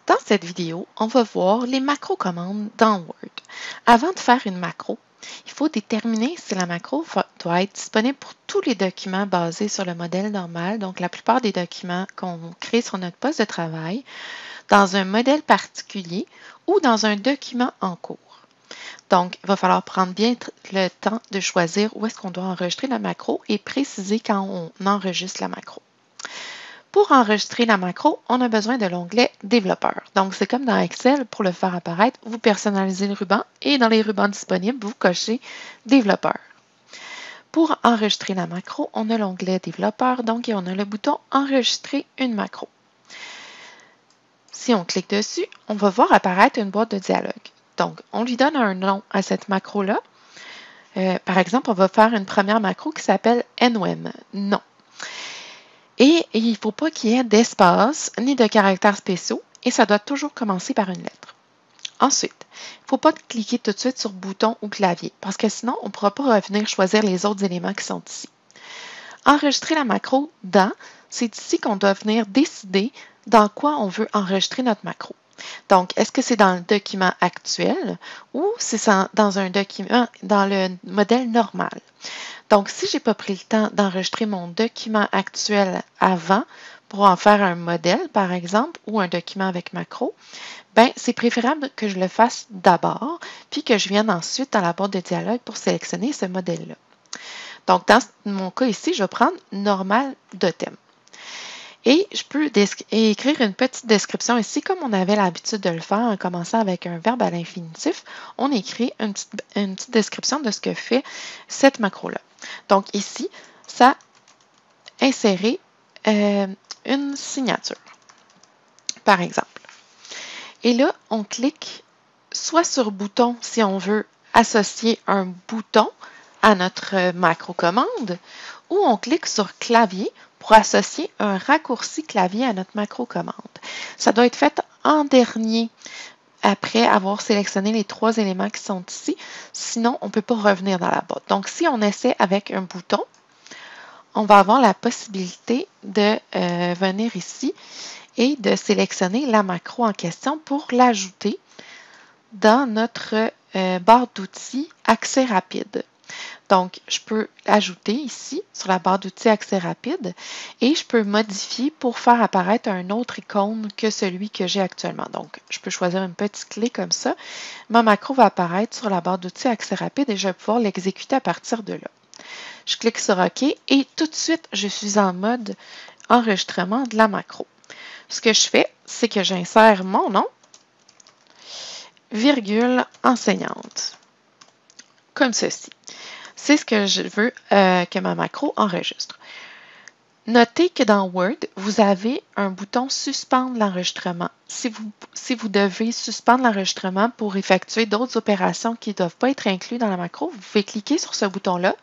Dans cette vidéo, on va voir les macro-commandes dans Word. Avant de faire une macro, il faut déterminer si la macro doit être disponible pour tous les documents basés sur le modèle normal, donc la plupart des documents qu'on crée sur notre poste de travail, dans un modèle particulier ou dans un document en cours. Donc, il va falloir prendre bien le temps de choisir où est-ce qu'on doit enregistrer la macro et préciser quand on enregistre la macro. Pour enregistrer la macro, on a besoin de l'onglet Développeur. Donc, c'est comme dans Excel, pour le faire apparaître, vous personnalisez le ruban et dans les rubans disponibles, vous cochez Développeur. Pour enregistrer la macro, on a l'onglet Développeur, donc et on a le bouton Enregistrer une macro. Si on clique dessus, on va voir apparaître une boîte de dialogue. Donc, on lui donne un nom à cette macro-là. Par exemple, on va faire une première macro qui s'appelle NOM, non. Et il ne faut pas qu'il y ait d'espace ni de caractères spéciaux et ça doit toujours commencer par une lettre. Ensuite, il ne faut pas cliquer tout de suite sur bouton ou clavier parce que sinon, on ne pourra pas revenir choisir les autres éléments qui sont ici. Enregistrer la macro dans, c'est ici qu'on doit venir décider dans quoi on veut enregistrer notre macro. Donc, est-ce que c'est dans le document actuel ou c'est dans un document, dans le modèle normal? Donc, si je n'ai pas pris le temps d'enregistrer mon document actuel avant pour en faire un modèle, par exemple, ou un document avec macro, ben, c'est préférable que je le fasse d'abord, puis que je vienne ensuite dans la boîte de dialogue pour sélectionner ce modèle-là. Donc, dans mon cas ici, je vais prendre normal de thème. Et je peux écrire une petite description ici, comme on avait l'habitude de le faire en commençant avec un verbe à l'infinitif. On écrit une petite description de ce que fait cette macro-là. Donc ici, ça insérer une signature, par exemple. Et là, on clique soit sur bouton si on veut associer un bouton à notre macro-commande, ou on clique sur clavier pour associer un raccourci clavier à notre macro-commande. Ça doit être fait en dernier après avoir sélectionné les 3 éléments qui sont ici. Sinon, on ne peut pas revenir dans la boîte. Donc, si on essaie avec un bouton, on va avoir la possibilité de venir ici et de sélectionner la macro en question pour l'ajouter dans notre barre d'outils Accès rapide. Donc, je peux ajouter ici sur la barre d'outils Accès rapide et je peux modifier pour faire apparaître un autre icône que celui que j'ai actuellement. Donc, je peux choisir une petite clé comme ça. Ma macro va apparaître sur la barre d'outils Accès rapide et je vais pouvoir l'exécuter à partir de là. Je clique sur OK et tout de suite, je suis en mode enregistrement de la macro. Ce que je fais, c'est que j'insère mon nom, virgule enseignante, comme ceci. C'est ce que je veux que ma macro enregistre. Notez que dans Word, vous avez un bouton Suspendre l'enregistrement. Si vous devez suspendre l'enregistrement pour effectuer d'autres opérations qui ne doivent pas être incluses dans la macro, vous pouvez cliquer sur ce bouton-là,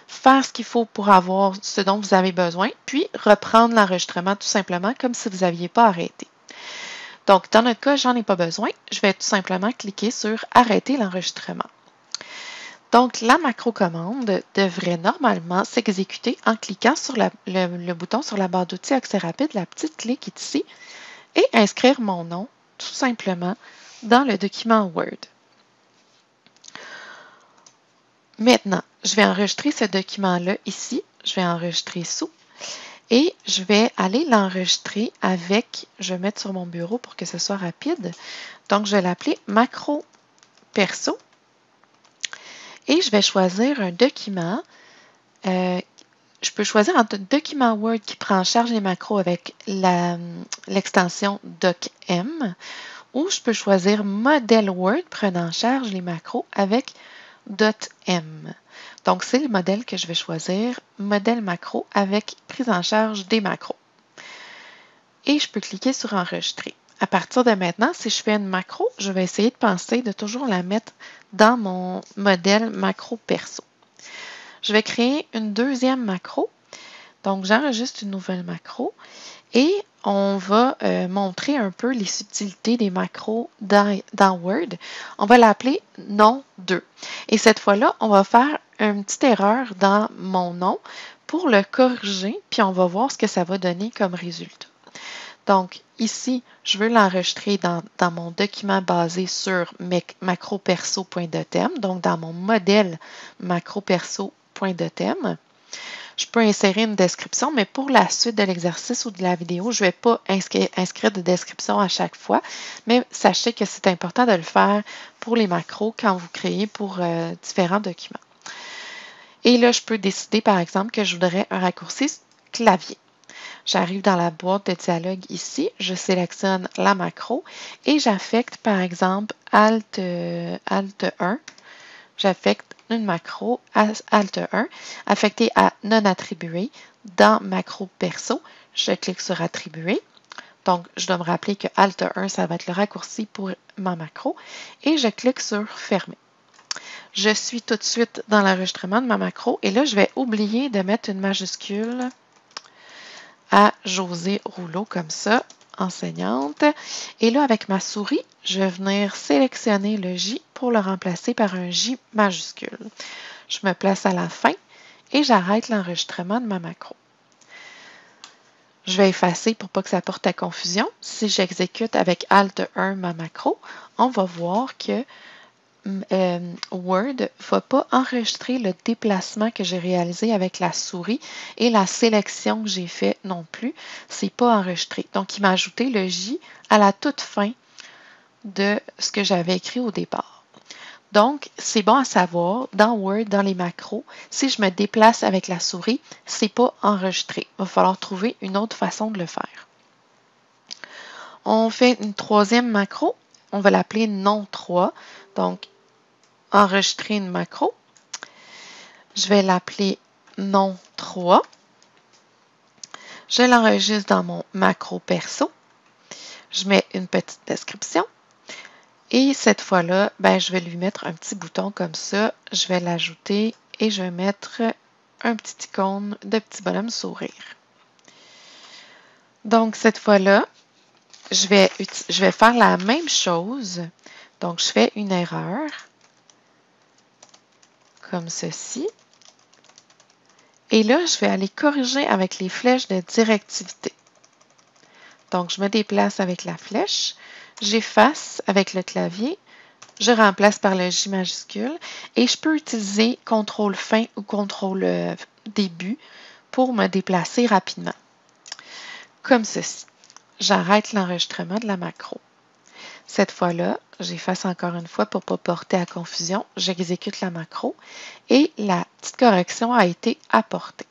faire ce qu'il faut pour avoir ce dont vous avez besoin, puis reprendre l'enregistrement tout simplement comme si vous n'aviez pas arrêté. Donc, dans notre cas, j'en ai pas besoin. Je vais tout simplement cliquer sur Arrêter l'enregistrement. Donc, la macro-commande devrait normalement s'exécuter en cliquant sur le bouton sur la barre d'outils Accès rapide, la petite clé qui est ici, et inscrire mon nom tout simplement dans le document Word. Maintenant, je vais enregistrer ce document-là ici. Je vais enregistrer sous et je vais aller l'enregistrer avec, je vais mettre sur mon bureau pour que ce soit rapide. Donc, je vais l'appeler macro perso. Et je vais choisir un document. Je peux choisir entre un document Word qui prend en charge les macros avec l'extension DocM ou je peux choisir modèle Word prenant en charge les macros avec .m. Donc, c'est le modèle que je vais choisir, modèle macro avec prise en charge des macros. Et je peux cliquer sur enregistrer. À partir de maintenant, si je fais une macro, je vais essayer de penser de toujours la mettre dans mon modèle macro perso. Je vais créer une deuxième macro. Donc, j'enregistre une nouvelle macro et on va montrer un peu les subtilités des macros dans Word. On va l'appeler nom 2. Et cette fois-là, on va faire une petite erreur dans mon nom pour le corriger, puis on va voir ce que ça va donner comme résultat. Donc, ici, je veux l'enregistrer dans mon document basé sur macroperso.dotem, donc dans mon modèle macroperso.dotem. Je peux insérer une description, mais pour la suite de l'exercice ou de la vidéo, je ne vais pas inscrire de description à chaque fois, mais sachez que c'est important de le faire pour les macros quand vous créez pour différents documents. Et là, je peux décider, par exemple, que je voudrais un raccourci clavier. J'arrive dans la boîte de dialogue ici, je sélectionne la macro et j'affecte, par exemple, Alt 1. J'affecte une macro Alt 1 affectée à non attribué dans macro perso. Je clique sur attribuer. Donc, je dois me rappeler que Alt 1, ça va être le raccourci pour ma macro et je clique sur fermer. Je suis tout de suite dans l'enregistrement de ma macro et là, je vais oublier de mettre une majuscule à Josée Rouleau comme ça, enseignante. Et là, avec ma souris, je vais venir sélectionner le J pour le remplacer par un J majuscule. Je me place à la fin et j'arrête l'enregistrement de ma macro. Je vais effacer pour pas que ça porte à confusion. Si j'exécute avec Alt 1 ma macro, on va voir que Word ne va pas enregistrer le déplacement que j'ai réalisé avec la souris et la sélection que j'ai fait non plus. C'est pas enregistré. Donc, il m'a ajouté le J à la toute fin de ce que j'avais écrit au départ. Donc, c'est bon à savoir, dans Word, dans les macros, si je me déplace avec la souris, c'est pas enregistré. Il va falloir trouver une autre façon de le faire. On fait une troisième macro. On va l'appeler nom 3. Donc, enregistrer une macro. Je vais l'appeler nom 3. Je l'enregistre dans mon macro perso. Je mets une petite description. Et cette fois-là, je vais lui mettre un petit bouton comme ça. Je vais l'ajouter et je vais mettre un petit icône de petit bonhomme sourire. Donc, cette fois-là, je vais faire la même chose. Donc, je fais une erreur comme ceci. Et là, je vais aller corriger avec les flèches de directivité. Donc, je me déplace avec la flèche, j'efface avec le clavier, je remplace par le J majuscule et je peux utiliser CTRL fin ou CTRL début pour me déplacer rapidement. Comme ceci. J'arrête l'enregistrement de la macro. Cette fois-là, j'efface encore une fois pour ne pas porter à confusion. J'exécute la macro et la petite correction a été apportée.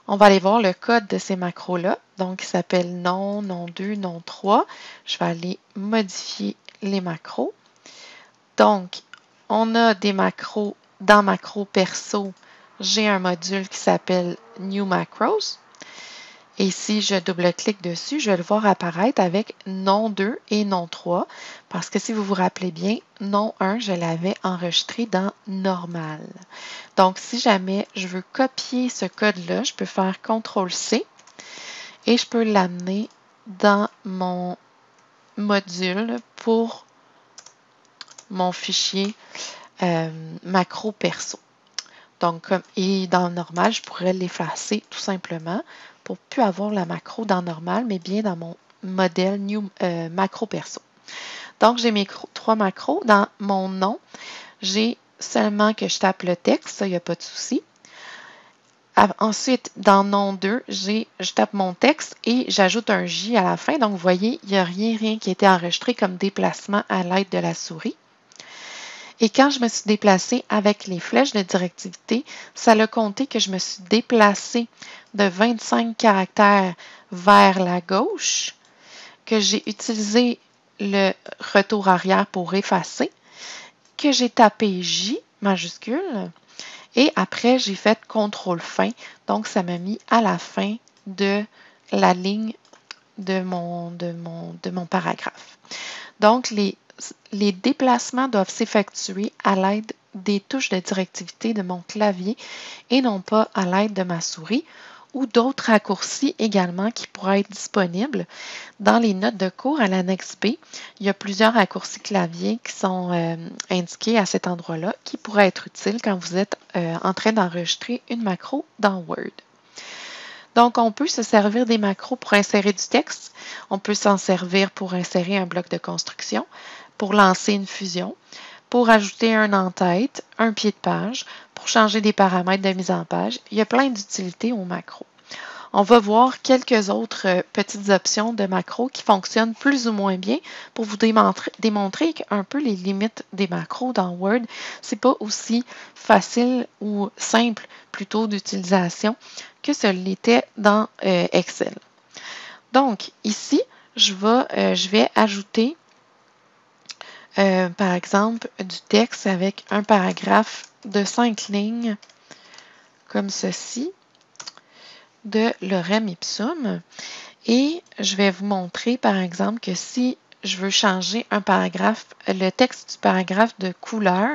On va aller voir le code de ces macros-là. Donc, il s'appelle nom, nom 2, nom 3. Je vais aller modifier les macros. Donc, on a des macros dans macro perso. J'ai un module qui s'appelle New Macros. Et si je double-clique dessus, je vais le voir apparaître avec nom 2 et nom 3. Parce que si vous vous rappelez bien, nom 1, je l'avais enregistré dans normal. Donc, si jamais je veux copier ce code-là, je peux faire CTRL-C et je peux l'amener dans mon module pour mon fichier macro perso. Donc, et dans normal, je pourrais l'effacer tout simplement pour ne plus avoir la macro dans normal, mais bien dans mon modèle macro perso. Donc, j'ai mes 3 macros. Dans mon nom, j'ai seulement que je tape le texte, ça, il n'y a pas de souci. Ensuite, dans nom 2, je tape mon texte et j'ajoute un J à la fin. Donc, vous voyez, il n'y a rien qui a été enregistré comme déplacement à l'aide de la souris. Et quand je me suis déplacée avec les flèches de directivité, ça a compté que je me suis déplacée de 25 caractères vers la gauche, que j'ai utilisé le retour arrière pour effacer, que j'ai tapé J majuscule, et après j'ai fait CTRL fin, donc ça m'a mis à la fin de la ligne de mon paragraphe. Donc, les déplacements doivent s'effectuer à l'aide des touches de directivité de mon clavier et non pas à l'aide de ma souris ou d'autres raccourcis également qui pourraient être disponibles. Dans les notes de cours à l'annexe B, il y a plusieurs raccourcis clavier qui sont indiqués à cet endroit-là qui pourraient être utiles quand vous êtes en train d'enregistrer une macro dans Word. Donc, on peut se servir des macros pour insérer du texte. On peut s'en servir pour insérer un bloc de construction, pour lancer une fusion, pour ajouter un en-tête, un pied de page, pour changer des paramètres de mise en page. Il y a plein d'utilités aux macros. On va voir quelques autres petites options de macros qui fonctionnent plus ou moins bien pour vous démontrer un peu les limites des macros dans Word. C'est pas aussi facile ou simple plutôt d'utilisation que ce l'était dans Excel. Donc ici, je vais ajouter par exemple du texte avec un paragraphe de 5 lignes comme ceci de Lorem Ipsum. Et je vais vous montrer, par exemple, que si je veux changer un paragraphe, le texte du paragraphe de couleur,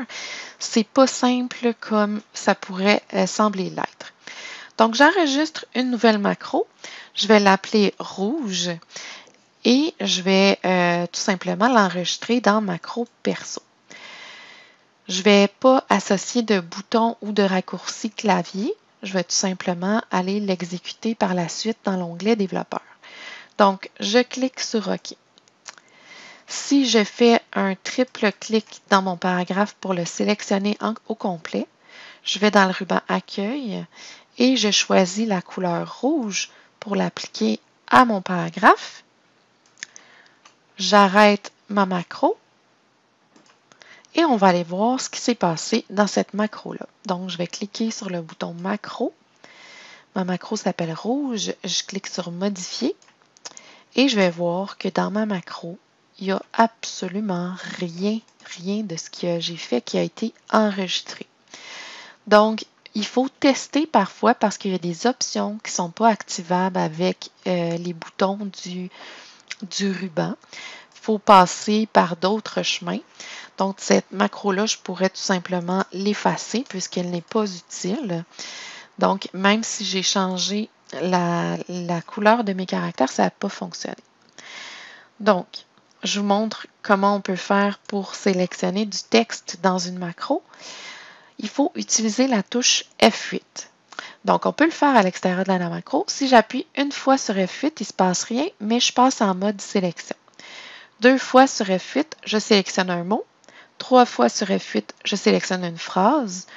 c'est pas simple comme ça pourrait sembler l'être. Donc, j'enregistre une nouvelle macro. Je vais l'appeler rouge et je vais tout simplement l'enregistrer dans macro perso. Je ne vais pas associer de bouton ou de raccourci clavier. Je vais tout simplement aller l'exécuter par la suite dans l'onglet développeur. Donc, je clique sur OK. Si je fais un triple clic dans mon paragraphe pour le sélectionner au complet, je vais dans le ruban Accueil et je choisis la couleur rouge pour l'appliquer à mon paragraphe. J'arrête ma macro et on va aller voir ce qui s'est passé dans cette macro-là. Donc, je vais cliquer sur le bouton Macro. Ma macro s'appelle rouge. Je clique sur Modifier et je vais voir que dans ma macro, il n'y a absolument rien de ce que j'ai fait qui a été enregistré. Donc, il faut tester parfois parce qu'il y a des options qui ne sont pas activables avec les boutons du ruban. Il faut passer par d'autres chemins. Donc, cette macro-là, je pourrais tout simplement l'effacer puisqu'elle n'est pas utile. Donc, même si j'ai changé la couleur de mes caractères, ça n'a pas fonctionné. Donc, je vous montre comment on peut faire pour sélectionner du texte dans une macro. Il faut utiliser la touche F8. Donc, on peut le faire à l'extérieur de la macro. Si j'appuie une fois sur F8, il ne se passe rien, mais je passe en mode sélection. 2 fois sur F8, je sélectionne un mot. 3 fois sur F8, je sélectionne une phrase.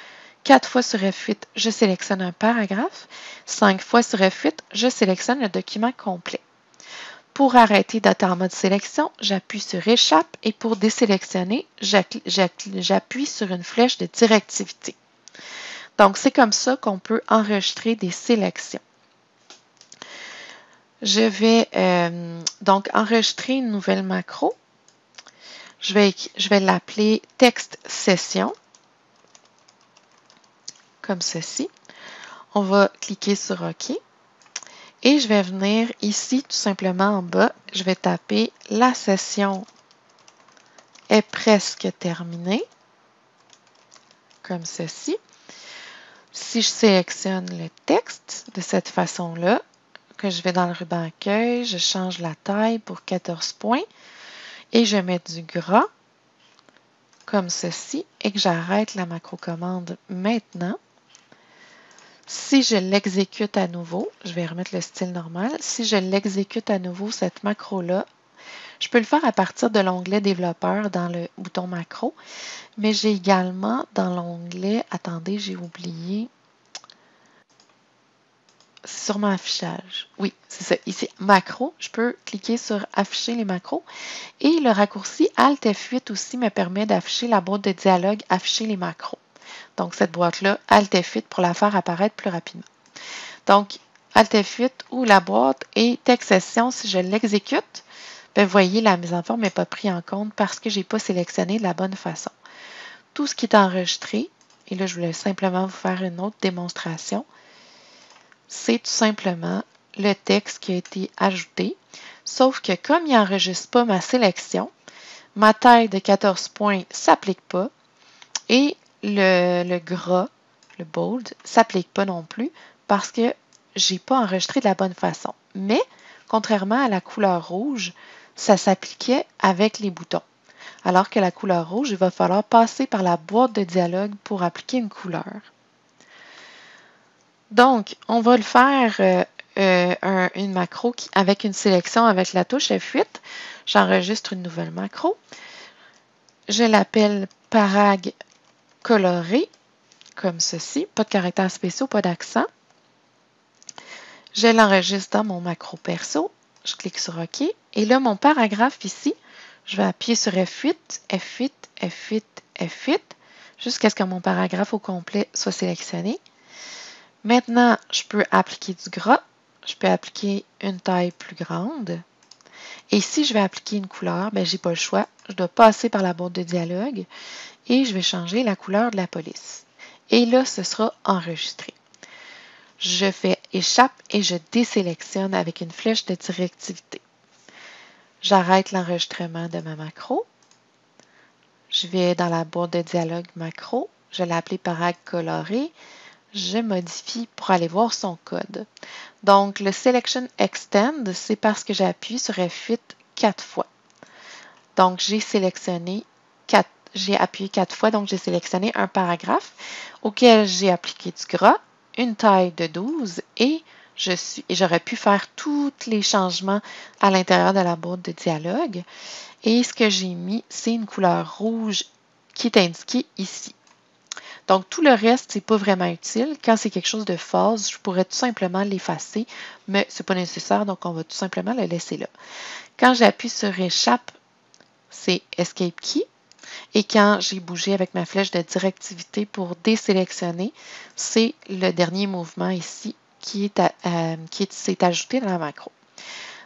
4 fois sur F8, je sélectionne un paragraphe. 5 fois sur F8, je sélectionne le document complet. Pour arrêter d'être en mode sélection, j'appuie sur Échappe et pour désélectionner, j'appuie sur une flèche de directivité. Donc, c'est comme ça qu'on peut enregistrer des sélections. Je vais donc enregistrer une nouvelle macro. Je vais l'appeler texte session, comme ceci. On va cliquer sur OK. Et je vais venir ici, tout simplement en bas, je vais taper « La session est presque terminée », comme ceci. Si je sélectionne le texte de cette façon-là, que je vais dans le ruban Accueil, je change la taille pour 14 points et je mets du gras, comme ceci, et que j'arrête la macro-commande maintenant. Si je l'exécute à nouveau, je vais remettre le style normal. Si je l'exécute à nouveau, cette macro-là, je peux le faire à partir de l'onglet développeur dans le bouton macro, mais j'ai également dans l'onglet, attendez, j'ai oublié, c'est sur mon affichage. Oui, c'est ça. Ici, macro, je peux cliquer sur afficher les macros et le raccourci Alt F8 aussi me permet d'afficher la boîte de dialogue afficher les macros. Donc, cette boîte-là, Alt F8 pour la faire apparaître plus rapidement. Donc, Alt F8 ou la boîte et texte session, si je l'exécute, vous voyez, la mise en forme n'est pas prise en compte parce que je n'ai pas sélectionné de la bonne façon. Tout ce qui est enregistré, et là, je voulais simplement vous faire une autre démonstration, c'est tout simplement le texte qui a été ajouté, sauf que comme il n'enregistre pas ma sélection, ma taille de 14 points ne s'applique pas et le gras, le bold, ne s'applique pas non plus parce que je n'ai pas enregistré de la bonne façon. Mais, contrairement à la couleur rouge, ça s'appliquait avec les boutons. Alors que la couleur rouge, il va falloir passer par la boîte de dialogue pour appliquer une couleur. Donc, on va le faire une macro avec une sélection avec la touche F8. J'enregistre une nouvelle macro. Je l'appelle parag coloré, comme ceci. Pas de caractères spéciaux, pas d'accent. Je l'enregistre dans mon macro perso. Je clique sur OK. Et là, mon paragraphe ici, je vais appuyer sur F8, F8, F8, F8, jusqu'à ce que mon paragraphe au complet soit sélectionné. Maintenant, je peux appliquer du gras. Je peux appliquer une taille plus grande. Et si je vais appliquer une couleur, ben, je n'ai pas le choix. Je dois passer par la boîte de dialogue et je vais changer la couleur de la police. Et là, ce sera enregistré. Je fais échappe et je désélectionne avec une flèche de directivité. J'arrête l'enregistrement de ma macro. Je vais dans la boîte de dialogue macro. Je l'ai appelée parag coloré. Je modifie pour aller voir son code. Donc, le Selection Extend, c'est parce que j'appuie sur F8 4 fois. Donc, j'ai appuyé 4 fois, donc j'ai sélectionné un paragraphe auquel j'ai appliqué du gras, une taille de 12 et j'aurais pu faire tous les changements à l'intérieur de la boîte de dialogue. Et ce que j'ai mis, c'est une couleur rouge qui est indiquée ici. Donc, tout le reste, ce n'est pas vraiment utile. Quand c'est quelque chose de phase, je pourrais tout simplement l'effacer, mais ce n'est pas nécessaire, donc on va tout simplement le laisser là. Quand j'appuie sur Échappe, c'est Escape Key. Et quand j'ai bougé avec ma flèche de directivité pour désélectionner, c'est le dernier mouvement ici qui s'est ajouté dans la macro.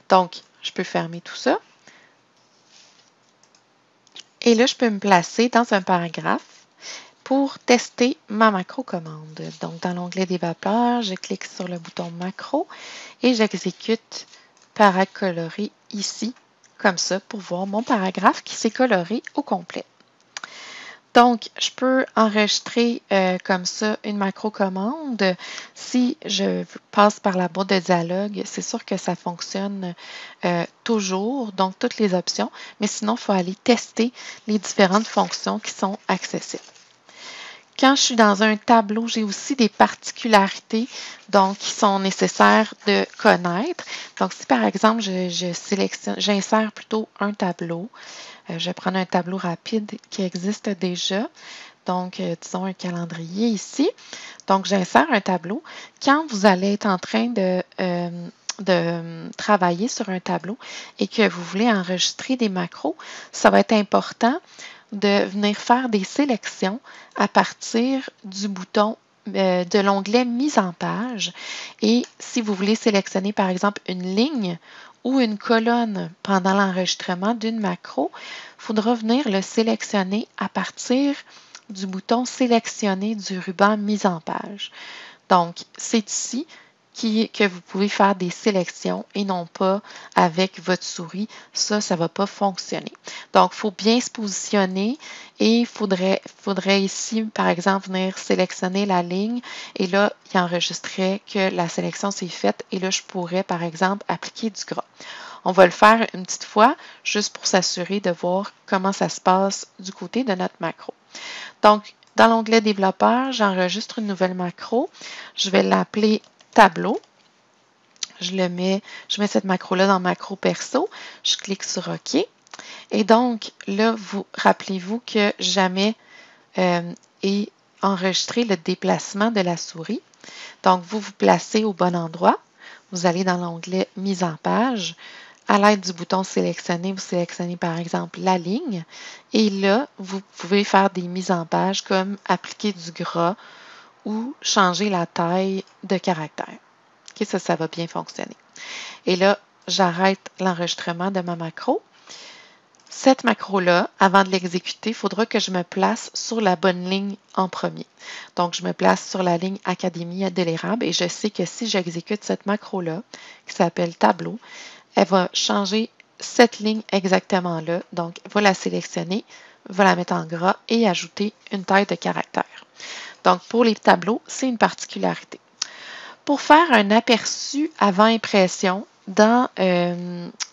Donc, je peux fermer tout ça. Et là, je peux me placer dans un paragraphe pour tester ma macro commande. Donc, dans l'onglet des vapeurs, je clique sur le bouton macro et j'exécute parag coloré ici, comme ça, pour voir mon paragraphe qui s'est coloré au complet. Donc, je peux enregistrer comme ça une macro commande. Si je passe par la boîte de dialogue, c'est sûr que ça fonctionne toujours, donc toutes les options, mais sinon, il faut aller tester les différentes fonctions qui sont accessibles. Quand je suis dans un tableau, j'ai aussi des particularités donc, qui sont nécessaires de connaître. Donc, si par exemple, j'insère plutôt un tableau, je vais prendre un tableau rapide qui existe déjà. Donc, disons un calendrier ici. Donc, j'insère un tableau. Quand vous allez être en train de travailler sur un tableau et que vous voulez enregistrer des macros, ça va être important de venir faire des sélections à partir du bouton de l'onglet Mise en page. Et si vous voulez sélectionner, par exemple, une ligne ou une colonne pendant l'enregistrement d'une macro, il faudra venir le sélectionner à partir du bouton Sélectionner du ruban Mise en page. Donc, c'est ici que vous pouvez faire des sélections et non pas avec votre souris. Ça ne va pas fonctionner. Donc, il faut bien se positionner et il faudrait ici, par exemple, venir sélectionner la ligne et là, il enregistrerait que la sélection s'est faite et là, je pourrais, par exemple, appliquer du gras. On va le faire une petite fois, juste pour s'assurer de voir comment ça se passe du côté de notre macro. Donc, dans l'onglet développeur, j'enregistre une nouvelle macro. Je vais l'appeler tableau. Je mets cette macro-là dans macro perso. Je clique sur OK. Et donc, là, rappelez-vous que jamais est enregistré le déplacement de la souris. Donc, vous vous placez au bon endroit. Vous allez dans l'onglet Mise en page. À l'aide du bouton Sélectionner, vous sélectionnez par exemple la ligne. Et là, vous pouvez faire des mises en page comme appliquer du gras ou changer la taille de caractère. Okay, ça va bien fonctionner. Et là, j'arrête l'enregistrement de ma macro. Cette macro-là, avant de l'exécuter, il faudra que je me place sur la bonne ligne en premier. Donc, je me place sur la ligne Académie de l'érable et je sais que si j'exécute cette macro-là, qui s'appelle tableau, elle va changer cette ligne exactement là. Donc, va la sélectionner, va la mettre en gras et ajouter une taille de caractère. Donc, pour les tableaux, c'est une particularité. Pour faire un aperçu avant impression, dans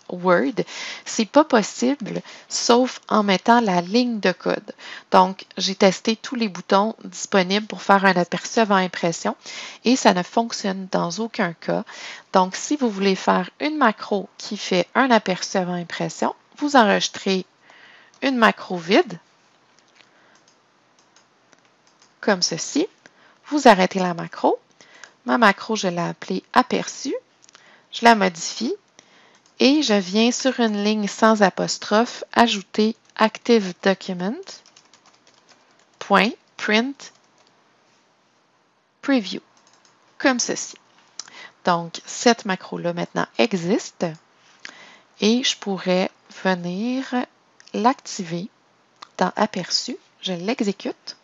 Word, c'est pas possible sauf en mettant la ligne de code. Donc, j'ai testé tous les boutons disponibles pour faire un aperçu avant impression et ça ne fonctionne dans aucun cas. Donc, si vous voulez faire une macro qui fait un aperçu avant impression, vous enregistrez une macro vide, comme ceci. Vous arrêtez la macro. Ma macro, je l'ai appelée aperçu. Je la modifie et je viens sur une ligne sans apostrophe ajouter Active Document, .print preview, comme ceci. Donc, cette macro-là maintenant existe et je pourrais venir l'activer dans Aperçu. Je l'exécute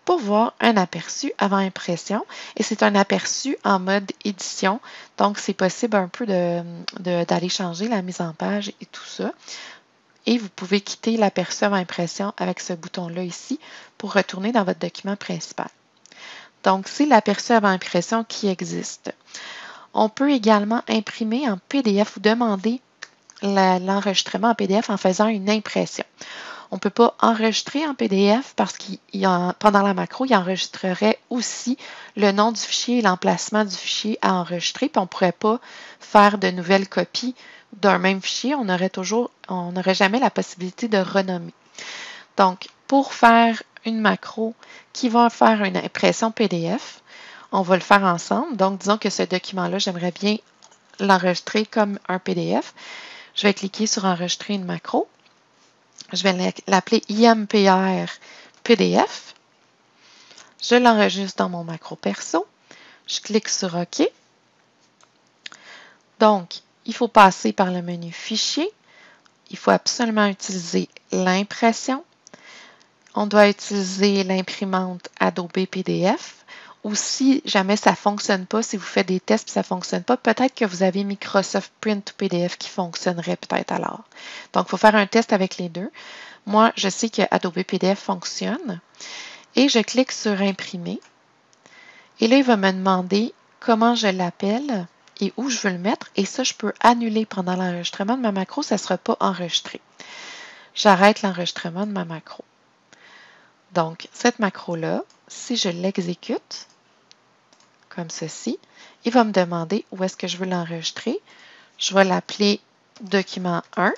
pour voir un aperçu avant impression. Et c'est un aperçu en mode édition. Donc, c'est possible un peu d'aller changer la mise en page et tout ça. Et vous pouvez quitter l'aperçu avant impression avec ce bouton-là ici pour retourner dans votre document principal. Donc, c'est l'aperçu avant impression qui existe. On peut également imprimer en PDF ou demander l'enregistrement en PDF en faisant une impression. On ne peut pas enregistrer en PDF parce que pendant la macro, il enregistrerait aussi le nom du fichier et l'emplacement du fichier à enregistrer, puis on ne pourrait pas faire de nouvelles copies d'un même fichier. On n'aurait jamais la possibilité de renommer. Donc, pour faire une macro qui va faire une impression PDF, on va le faire ensemble. Donc, disons que ce document-là, j'aimerais bien l'enregistrer comme un PDF. Je vais cliquer sur Enregistrer une macro. Je vais l'appeler IMPR PDF. Je l'enregistre dans mon macro perso. Je clique sur OK. Donc, il faut passer par le menu Fichier. Il faut absolument utiliser l'impression. On doit utiliser l'imprimante Adobe PDF. Ou si jamais ça ne fonctionne pas, si vous faites des tests et ça ne fonctionne pas, peut-être que vous avez Microsoft Print to PDF qui fonctionnerait peut-être alors. Donc, il faut faire un test avec les deux. Moi, je sais que Adobe PDF fonctionne. Et je clique sur Imprimer. Et là, il va me demander comment je l'appelle et où je veux le mettre. Et ça, je peux annuler pendant l'enregistrement de ma macro. Ça ne sera pas enregistré. J'arrête l'enregistrement de ma macro. Donc, cette macro-là, si je l'exécute, comme ceci, il va me demander où est-ce que je veux l'enregistrer. Je vais l'appeler document 1.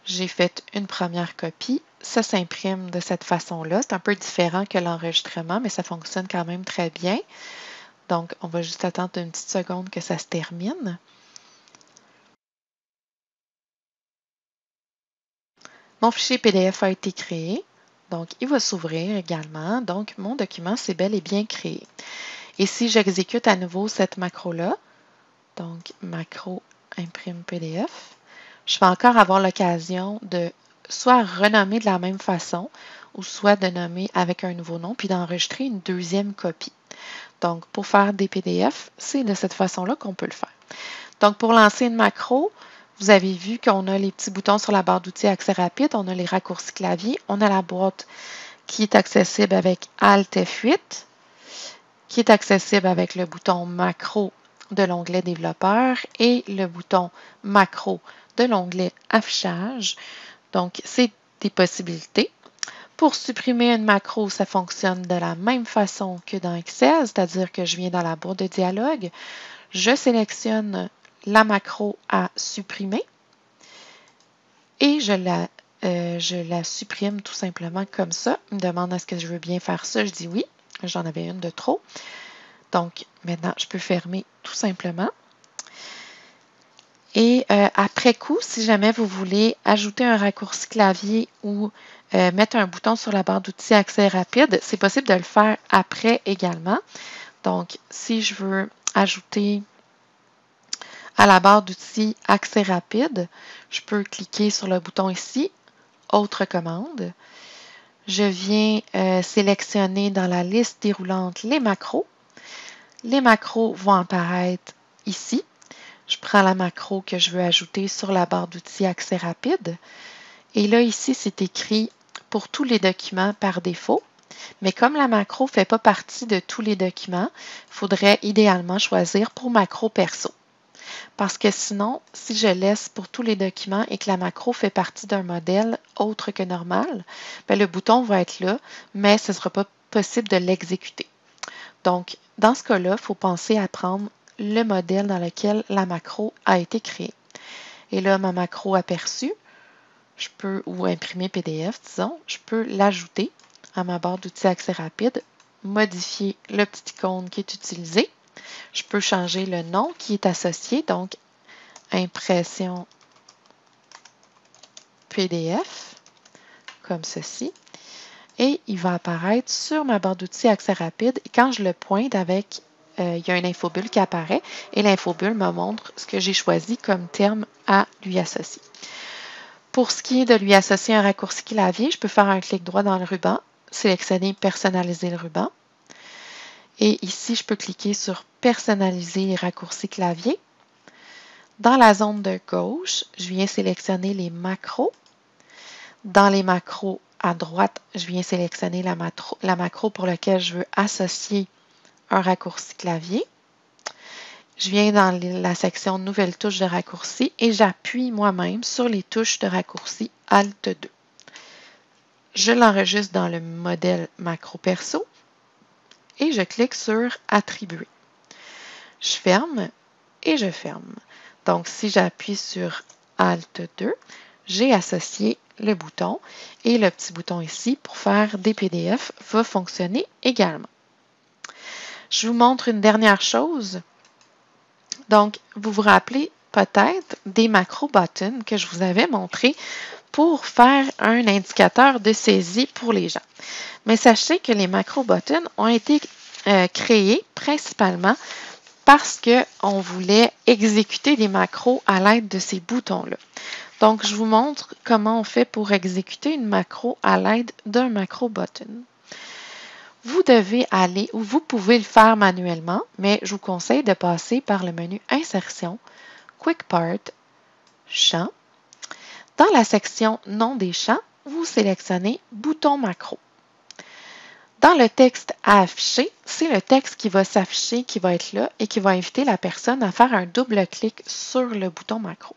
J'ai fait une première copie. Ça s'imprime de cette façon-là. C'est un peu différent que l'enregistrement, mais ça fonctionne quand même très bien. Donc, on va juste attendre une petite seconde que ça se termine. Mon fichier PDF a été créé. Donc, il va s'ouvrir également. Donc, mon document, c'est bel et bien créé. Et si j'exécute à nouveau cette macro-là, donc macro imprime PDF, je vais encore avoir l'occasion de soit renommer de la même façon ou soit de nommer avec un nouveau nom puis d'enregistrer une deuxième copie. Donc, pour faire des PDF, c'est de cette façon-là qu'on peut le faire. Donc, pour lancer une macro, vous avez vu qu'on a les petits boutons sur la barre d'outils accès rapide, on a les raccourcis clavier, on a la boîte qui est accessible avec Alt F8, qui est accessible avec le bouton macro de l'onglet développeur et le bouton macro de l'onglet affichage. Donc, c'est des possibilités. Pour supprimer une macro, ça fonctionne de la même façon que dans Excel, c'est-à-dire que je viens dans la boîte de dialogue, je sélectionne la macro à supprimer et je la supprime tout simplement comme ça. Il me demande est-ce que je veux bien faire ça. Je dis oui. J'en avais une de trop. Donc, maintenant, je peux fermer tout simplement. Et après coup, si jamais vous voulez ajouter un raccourci clavier ou mettre un bouton sur la barre d'outils accès rapide, c'est possible de le faire après également. Donc, si je veux ajouter à la barre d'outils accès rapide, je peux cliquer sur le bouton ici, autre commande. Je viens sélectionner dans la liste déroulante les macros. Les macros vont apparaître ici. Je prends la macro que je veux ajouter sur la barre d'outils accès rapide. Et là, ici, c'est écrit pour tous les documents par défaut. Mais comme la macro ne fait pas partie de tous les documents, il faudrait idéalement choisir pour macro perso. Parce que sinon, si je laisse pour tous les documents et que la macro fait partie d'un modèle autre que normal, bien, le bouton va être là, mais ce ne sera pas possible de l'exécuter. Donc, dans ce cas-là, il faut penser à prendre le modèle dans lequel la macro a été créée. Et là, ma macro aperçue, je peux, ou imprimer PDF, disons, je peux l'ajouter à ma barre d'outils accès rapide, modifier le petit icône qui est utilisé. Je peux changer le nom qui est associé, donc impression PDF, comme ceci. Et il va apparaître sur ma barre d'outils accès rapide. Et quand je le pointe avec, il y a une infobulle qui apparaît et l'infobulle me montre ce que j'ai choisi comme terme à lui associer. Pour ce qui est de lui associer un raccourci clavier, je peux faire un clic droit dans le ruban, sélectionner personnaliser le ruban. Et ici, je peux cliquer sur personnaliser les raccourcis clavier. Dans la zone de gauche, je viens sélectionner les macros. Dans les macros à droite, je viens sélectionner la macro pour laquelle je veux associer un raccourci clavier. Je viens dans la section Nouvelles touches de raccourci et j'appuie moi-même sur les touches de raccourci Alt 2. Je l'enregistre dans le modèle macro perso et je clique sur Attribuer. Je ferme et je ferme. Donc, si j'appuie sur Alt 2, j'ai associé le bouton et le petit bouton ici pour faire des PDF va fonctionner également. Je vous montre une dernière chose. Donc, vous vous rappelez peut-être des macro buttons que je vous avais montré pour faire un indicateur de saisie pour les gens. Mais sachez que les macro buttons ont été créés principalement parce qu'on voulait exécuter des macros à l'aide de ces boutons-là. Donc, je vous montre comment on fait pour exécuter une macro à l'aide d'un macro button. Vous devez aller, ou vous pouvez le faire manuellement, mais je vous conseille de passer par le menu Insertion, Quick Part, Champs. Dans la section Nom des champs, vous sélectionnez Bouton macro. Dans le texte à afficher, c'est le texte qui va s'afficher, qui va être là et qui va inviter la personne à faire un double clic sur le bouton macro.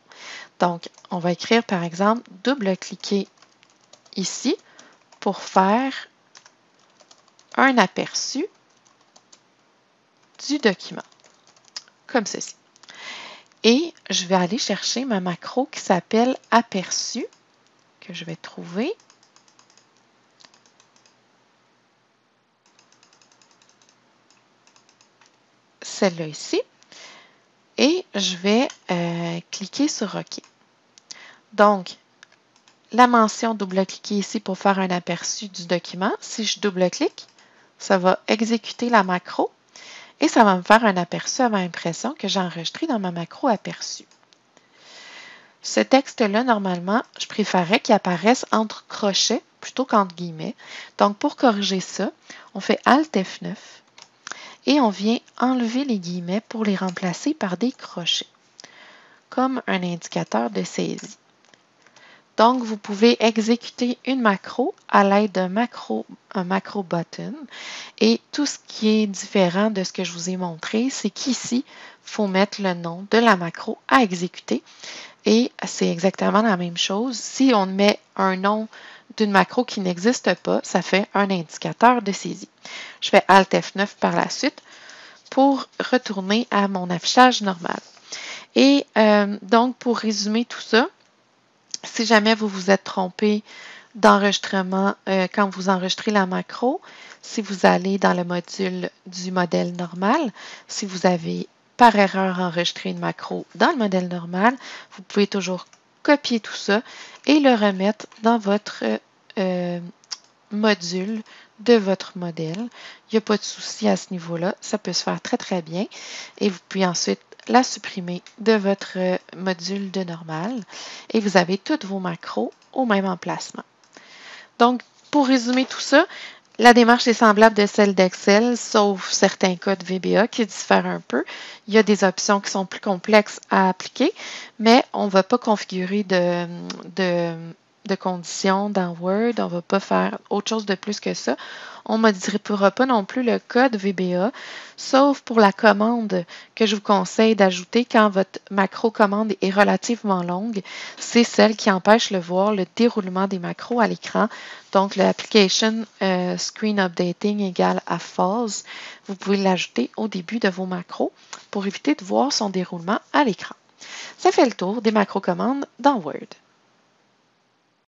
Donc, on va écrire par exemple double-cliquer ici pour faire un aperçu du document, comme ceci. Et je vais aller chercher ma macro qui s'appelle aperçu, que je vais trouver. Celle-là ici. Et je vais cliquer sur OK. Donc, la mention double-cliquer ici pour faire un aperçu du document. Si je double-clique, ça va exécuter la macro et ça va me faire un aperçu avant impression que j'ai enregistré dans ma macro aperçu. Ce texte-là, normalement, je préférerais qu'il apparaisse entre crochets plutôt qu'entre guillemets. Donc, pour corriger ça, on fait Alt F9 et on vient enlever les guillemets pour les remplacer par des crochets, comme un indicateur de saisie. Donc, vous pouvez exécuter une macro à l'aide d'un macro button. Et tout ce qui est différent de ce que je vous ai montré, c'est qu'ici, il faut mettre le nom de la macro à exécuter. Et c'est exactement la même chose. Si on met un nom d'une macro qui n'existe pas, ça fait un indicateur de saisie. Je fais Alt F9 par la suite pour retourner à mon affichage normal. Et donc, pour résumer tout ça, si jamais vous vous êtes trompé d'enregistrement quand vous enregistrez la macro, si vous allez dans le module du modèle normal, si vous avez par erreur enregistré une macro dans le modèle normal, vous pouvez toujours copier tout ça et le remettre dans votre module de votre modèle. Il n'y a pas de souci à ce niveau-là. Ça peut se faire très, très bien. Et vous pouvez ensuite la supprimer de votre module de normal et vous avez toutes vos macros au même emplacement. Donc, pour résumer tout ça, la démarche est semblable de celle d'Excel, sauf certains cas de VBA qui diffèrent un peu. Il y a des options qui sont plus complexes à appliquer, mais on ne va pas configurer de conditions dans Word. On ne va pas faire autre chose de plus que ça. On ne modifiera pas non plus le code VBA, sauf pour la commande que je vous conseille d'ajouter quand votre macro-commande est relativement longue. C'est celle qui empêche de voir le déroulement des macros à l'écran. Donc, l'application Screen Updating égale à false. Vous pouvez l'ajouter au début de vos macros pour éviter de voir son déroulement à l'écran. Ça fait le tour des macro-commandes dans Word.